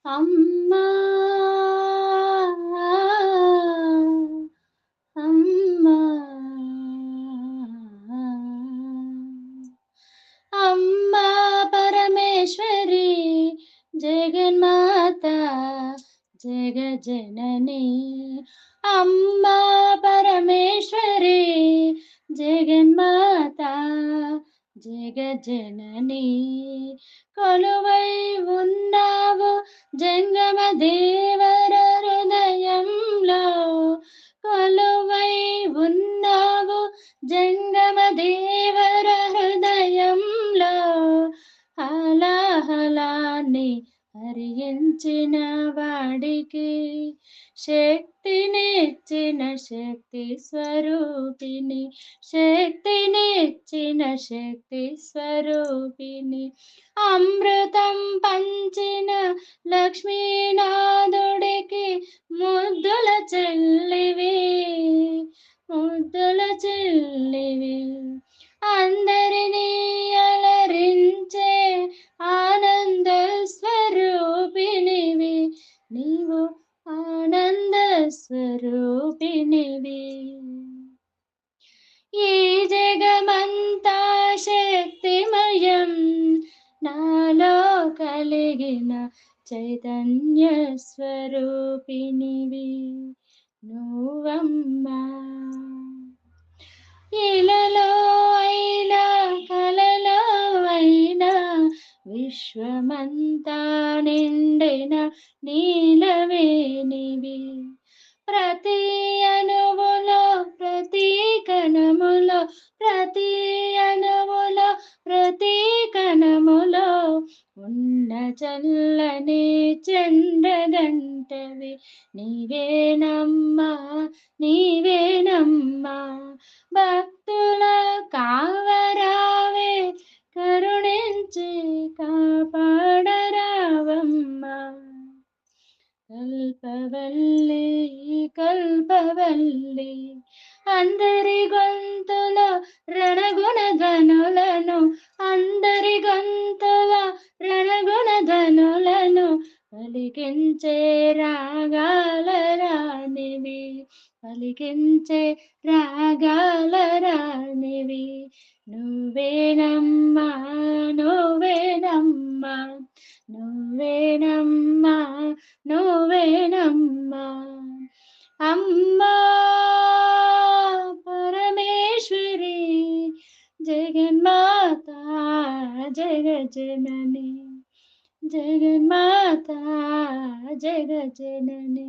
అమ్మా అమ్మా అమ్మా పరమేశ్వరి జగన్మాత జగజ్జనని అమ్మా పరమేశ్వరి జగన్మాత జగజ్జనని కొలువై ఉన్నావు జంగమ దేవర హృదయంలో కొలువై ఉన్నావు జంగమ దేవర హృదయంలో హలాహలాన్ని హరించిన వాడికి శక్తినిచ్చిన శక్తి స్వరూపిణి శక్తినిచ్చిన శక్తి స్వరూపిణి అమృతం పంచిన లక్ష్మీనాథుడికి ముద్దుల చెల్లివి ముద్దుల చెల్లివి అందరినీ అలరించే ఆనంద స్వరూపిణివి నీవు ఆనంద స్వరూపిణివి ఈ జగమంతా శక్తిమయం నాలో కలిగిన చైతన్య స్వరూపిణివి నువ్వమ్మా ఇలలో అయినా కలలో అయినా విశ్వమంతా నిండిన నీలవేణివి ప్రతి అణువులో ప్రతి కణములో ప్రతి అణువులో ప్రతి కణములో ఉన్న చల్లని చంద్రగంటవి నీవేనమ్మా నీవేనమ్మా భక్తుల కావరావే కరుణించి కాపాడరావమ్మా కల్పవల్లి కల్పవల్లి అందరి గొంతుల రణగుణ ధ్వనులను అందరి గొంతుల రణగుణ ధ్వనులను పలికించే రాగాల రాణివి పలికించే రాగాల రాణివి నువ్వేనమ్మా నువ్వేనమ్మా నువ్వేనమ్మా నువ్వేనమ్మా అమ్మా పరమేశ్వరి జగన్మాత జగజ్జనని జగన్మాత జగజ్జనని